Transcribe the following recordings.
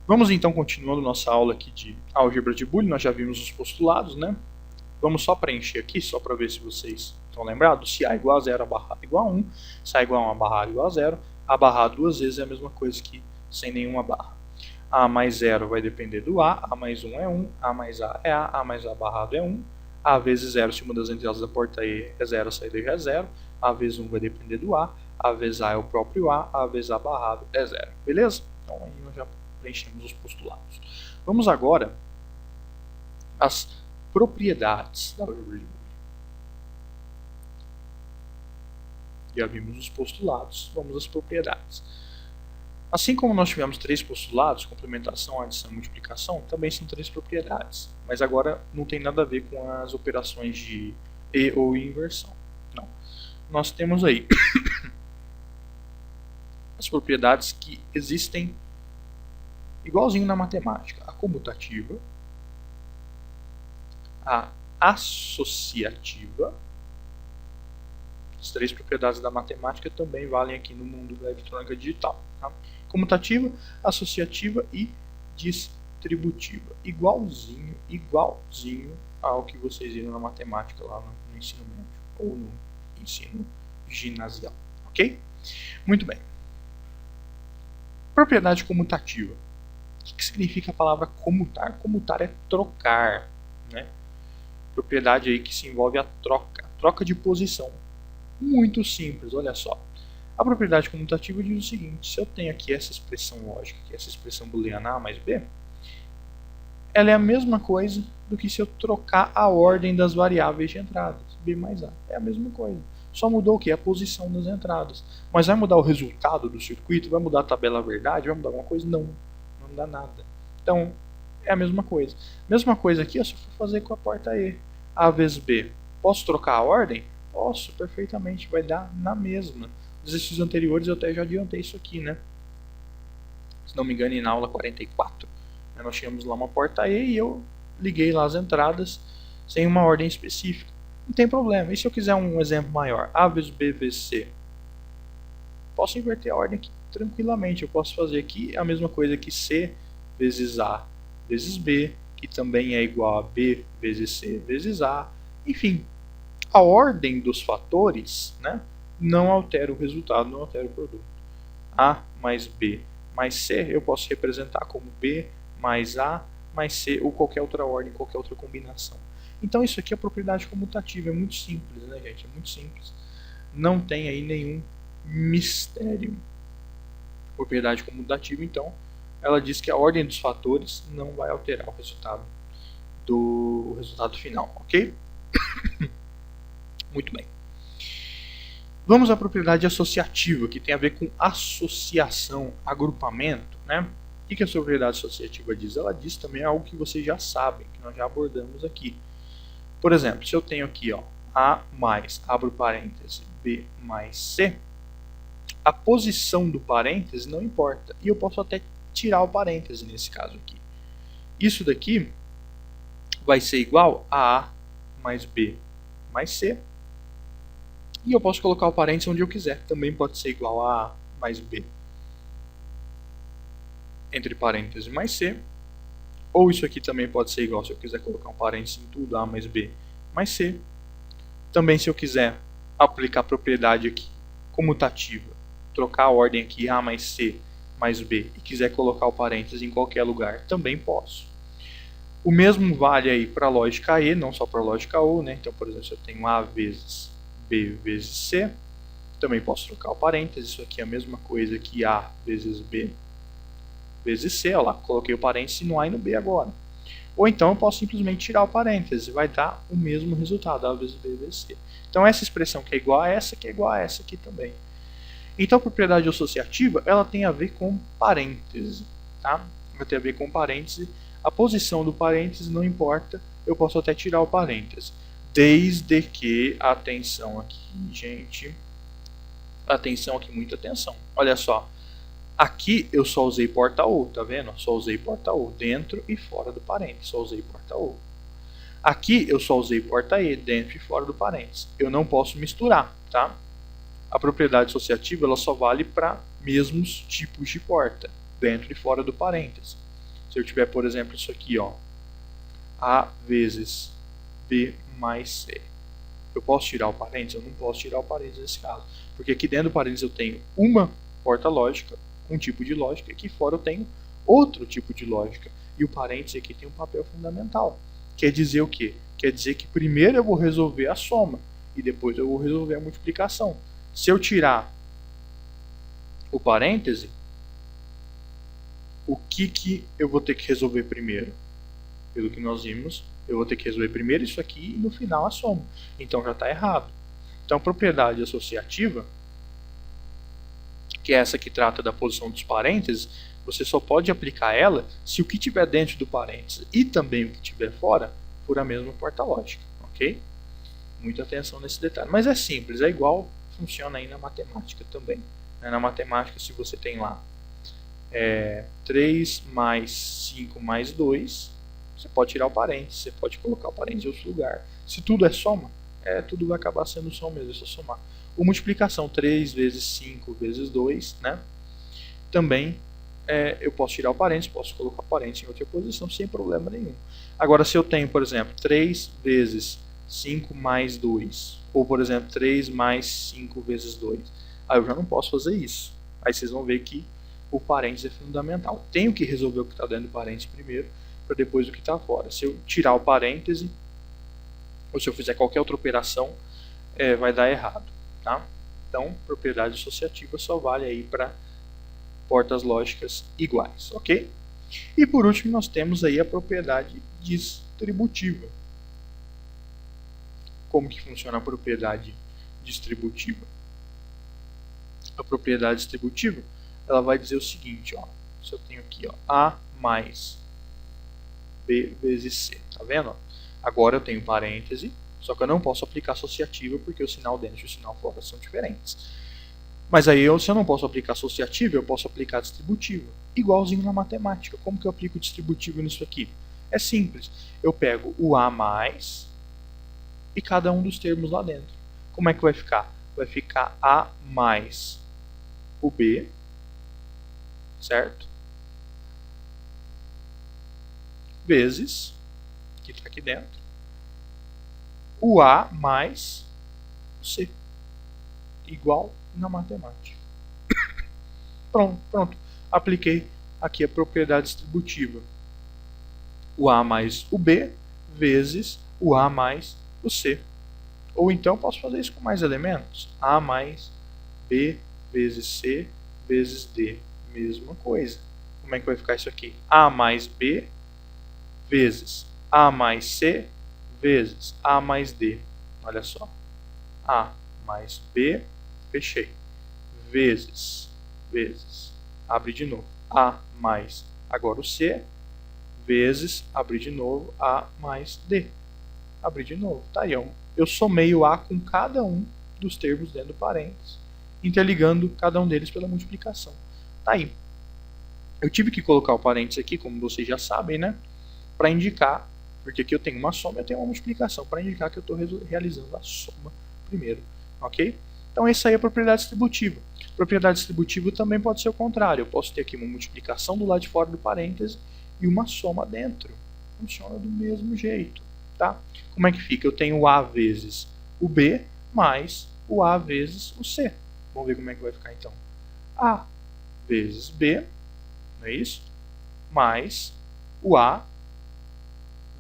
Vamos então continuando nossa aula aqui de álgebra de Boolean. Nós já vimos os postulados, né? Vamos só preencher aqui, só para ver se vocês estão lembrados. Se A igual a 0, A barrado igual a 1. Se A igual a 1, A barrado igual a 0. A barrado duas vezes é a mesma coisa que sem nenhuma barra. A mais 0 vai depender do A mais 1 é 1, A mais A é A mais A barrado é 1. A vezes 0, se uma das entradas da porta E é 0, a saída já é 0. A vezes 1 vai depender do A vezes A é o próprio A vezes A barrado é 0. Beleza? Então aí nós já preenchemos os postulados. Vamos agora às propriedades da álgebra de Boolean. Já vimos os postulados, vamos às propriedades. Assim como nós tivemos 3 postulados, complementação, adição e multiplicação, também são 3 propriedades. Mas agora não tem nada a ver com as operações de e ou inversão. Não. Nós temos aí as propriedades que existem igualzinho na matemática. A comutativa, a associativa. As 3 propriedades da matemática também valem aqui no mundo da eletrônica digital. Tá? Comutativa, associativa e distributiva. Igualzinho ao que vocês viram na matemática lá no ensino médio ou no ensino ginasial. Ok? Muito bem. Propriedade comutativa. O que significa a palavra comutar? Comutar é trocar. Né? Propriedade aí que se envolve a troca de posição. Muito simples, olha só. A propriedade comutativa diz o seguinte: se eu tenho aqui essa expressão lógica, que é essa expressão booleana A mais B, ela é a mesma coisa do que se eu trocar a ordem das variáveis de entradas, B mais A. É a mesma coisa. Só mudou o que? A posição das entradas. Mas vai mudar o resultado do circuito? Vai mudar a tabela verdade? Vai mudar alguma coisa? Não. Não muda nada. Então, é a mesma coisa. Mesma coisa aqui, eu só for fazer com a porta E. A vezes B. Posso trocar a ordem? Posso, perfeitamente. Vai dar na mesma. Nos exercícios anteriores eu até já adiantei isso aqui, né? Se não me engano, na aula 44, nós tínhamos lá uma porta E e eu liguei lá as entradas sem uma ordem específica. Não tem problema. E se eu quiser um exemplo maior? A vezes B vezes C. Posso inverter a ordem aqui tranquilamente. Eu posso fazer aqui a mesma coisa que C vezes A vezes B, que também é igual a B vezes C vezes A. Enfim, a ordem dos fatores, né, não altera o resultado, não altera o produto. A mais B mais C eu posso representar como B mais A mais C ou qualquer outra ordem, qualquer outra combinação. Então isso aqui é a propriedade comutativa, é muito simples, né, gente? É muito simples. Não tem aí nenhum mistério. Propriedade comutativa, então, ela diz que a ordem dos fatores não vai alterar o resultado final, ok? Muito bem. Vamos à propriedade associativa, que tem a ver com associação, agrupamento, né? O que a propriedade associativa diz? Ela diz também algo que vocês já sabem, que nós já abordamos aqui. Por exemplo, se eu tenho aqui ó, A mais, abro parênteses, B mais C, a posição do parênteses não importa. E eu posso até tirar o parêntese nesse caso aqui. Isso daqui vai ser igual a A mais B mais C. E eu posso colocar o parênteses onde eu quiser. Também pode ser igual a A mais B entre parênteses mais C. Ou isso aqui também pode ser igual, se eu quiser colocar um parênteses em tudo, A mais B mais C. Também se eu quiser aplicar a propriedade aqui comutativa, trocar a ordem aqui A mais C mais B e quiser colocar o parênteses em qualquer lugar, também posso. O mesmo vale aí para a lógica E, não só para a lógica O, né? Então, por exemplo, se eu tenho A vezes B vezes C, também posso trocar o parênteses. Isso aqui é a mesma coisa que A vezes B vezes C. Olha lá, coloquei o parênteses no A e no B agora. Ou então eu posso simplesmente tirar o parênteses, vai dar o mesmo resultado, A vezes B vezes C. Então essa expressão que é igual a essa, que é igual a essa aqui também. Então a propriedade associativa, ela tem a ver com parêntese, tá? Ela tem a ver com parêntese. A posição do parênteses não importa, eu posso até tirar o parêntese. Desde que, atenção aqui, gente, atenção aqui, muita atenção. Olha só, aqui eu só usei porta ou, tá vendo? Só usei porta ou, dentro e fora do parênteses, só usei porta ou. Aqui eu só usei porta e, dentro e fora do parênteses. Eu não posso misturar, tá? A propriedade associativa ela só vale para mesmos tipos de porta, dentro e fora do parênteses. Se eu tiver, por exemplo, isso aqui, ó, A vezes B mais C. Eu posso tirar o parênteses? Eu não posso tirar o parênteses nesse caso. Porque aqui dentro do parênteses eu tenho uma porta lógica, um tipo de lógica, e aqui fora eu tenho outro tipo de lógica. E o parênteses aqui tem um papel fundamental. Quer dizer o quê? Quer dizer que primeiro eu vou resolver a soma e depois eu vou resolver a multiplicação. Se eu tirar o parêntese, o que eu vou ter que resolver primeiro? Pelo que nós vimos, eu vou ter que resolver primeiro isso aqui e no final a soma. Então já está errado. Então a propriedade associativa, que é essa que trata da posição dos parênteses, você só pode aplicar ela se o que tiver dentro do parênteses e também o que tiver fora for a mesma porta lógica, ok? Muita atenção nesse detalhe. Mas é simples, é igual funciona aí na matemática também. Na matemática, se você tem lá 3 mais 5 mais 2, você pode tirar o parênteses, você pode colocar o parênteses em outro lugar. Se tudo é soma, tudo vai acabar sendo soma mesmo, é só somar. Ou multiplicação, 3 vezes 5 vezes 2, né? Também eu posso tirar o parênteses, posso colocar o parênteses em outra posição sem problema nenhum. Agora, se eu tenho, por exemplo, 3 vezes 5 mais 2, ou, por exemplo, 3 mais 5 vezes 2, aí eu já não posso fazer isso. Aí vocês vão ver que o parênteses é fundamental. Tenho que resolver o que está dentro do parênteses primeiro, para depois o que está fora. Se eu tirar o parêntese, ou se eu fizer qualquer outra operação, vai dar errado. Tá? Então, propriedade associativa só vale aí para portas lógicas iguais, ok? E por último, nós temos aí a propriedade distributiva. Como que funciona a propriedade distributiva? A propriedade distributiva, ela vai dizer o seguinte, ó, se eu tenho aqui, ó, A mais B vezes C, tá vendo? Agora eu tenho parêntese, só que eu não posso aplicar associativa porque o sinal dentro e o sinal fora são diferentes. Mas aí, se eu não posso aplicar associativa, eu posso aplicar distributiva. Igualzinho na matemática. Como que eu aplico distributivo nisso aqui? É simples. Eu pego o A mais e cada um dos termos lá dentro. Como é que vai ficar? Vai ficar A mais o B, certo? Vezes, que está aqui dentro, o A mais o C. Igual na matemática. Pronto. Apliquei aqui a propriedade distributiva. O A mais o B vezes o A mais o C. Ou então posso fazer isso com mais elementos. A mais B vezes C vezes D. Mesma coisa. Como é que vai ficar isso aqui? A mais B vezes A mais C vezes A mais D. Olha só. A mais B, fechei. Vezes, abre de novo. A mais, agora o C, vezes, abrir de novo, A mais D. Abrir de novo. Tá aí, eu somei o A com cada um dos termos dentro do parênteses, interligando cada um deles pela multiplicação. Tá aí. Eu tive que colocar o parênteses aqui, como vocês já sabem, né? Para indicar, porque aqui eu tenho uma soma e eu tenho uma multiplicação, para indicar que eu estou realizando a soma primeiro. Ok? Então essa aí é a propriedade distributiva. Propriedade distributiva também pode ser o contrário. Eu posso ter aqui uma multiplicação do lado de fora do parêntese e uma soma dentro. Funciona do mesmo jeito. Tá? Como é que fica? Eu tenho o A vezes o B mais o A vezes o C. Vamos ver como é que vai ficar então. A vezes B, não é isso? Mais o A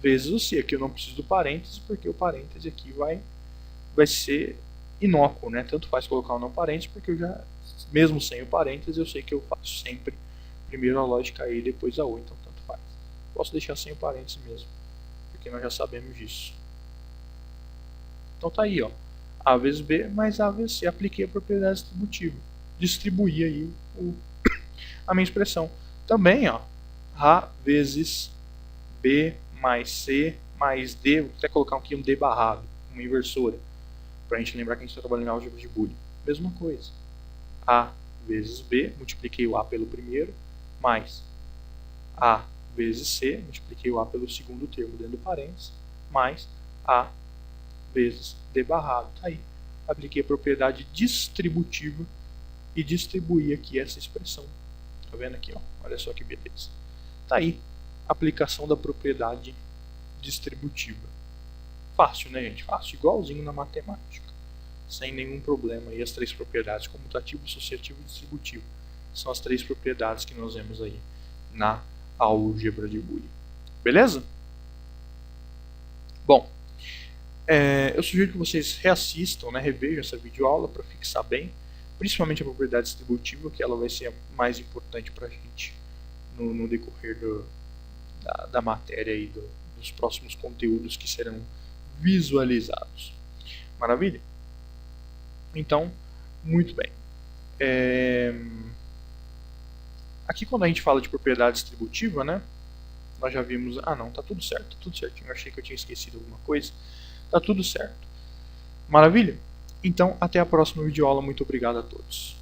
vezes o C. Aqui eu não preciso do parêntese, porque o parêntese aqui vai ser inócuo, né? Tanto faz colocar ou não parênteses, porque eu já, mesmo sem o parênteses, eu sei que eu faço sempre primeiro a lógica A e depois a O, então tanto faz. Posso deixar sem o parênteses mesmo, porque nós já sabemos disso. Então tá aí, ó. A vezes B mais A vezes C. Apliquei a propriedade distributiva. Distribuí aí a minha expressão. Também, ó, A vezes B mais C mais D, vou até colocar aqui um D barrado, uma inversora, para a gente lembrar que a gente está trabalhando em álgebra de Boolean. Mesma coisa. A vezes B, multipliquei o A pelo primeiro, mais A vezes C, multipliquei o A pelo segundo termo dentro do parênteses, mais A vezes D barrado. Tá aí. Apliquei a propriedade distributiva e distribuí aqui essa expressão. Tá vendo aqui, ó? Olha só que beleza. Tá aí. aplicação da propriedade distributiva. Fácil, né, gente? Fácil, igualzinho na matemática. Sem nenhum problema. E as três propriedades, comutativo, associativo e distributivo, são as três propriedades que nós vemos aí na álgebra de Boolean. Beleza? Bom, eu sugiro que vocês reassistam, né, revejam essa videoaula para fixar bem, principalmente a propriedade distributiva, que ela vai ser a mais importante para a gente no decorrer da matéria e dos próximos conteúdos que serão visualizados. Maravilha? Então, muito bem. Aqui quando a gente fala de propriedade distributiva, né, nós já vimos... Ah não, tá tudo certo, tudo certinho. Eu achei que eu tinha esquecido alguma coisa. Tá tudo certo. Maravilha? Então, até a próxima videoaula. Muito obrigado a todos.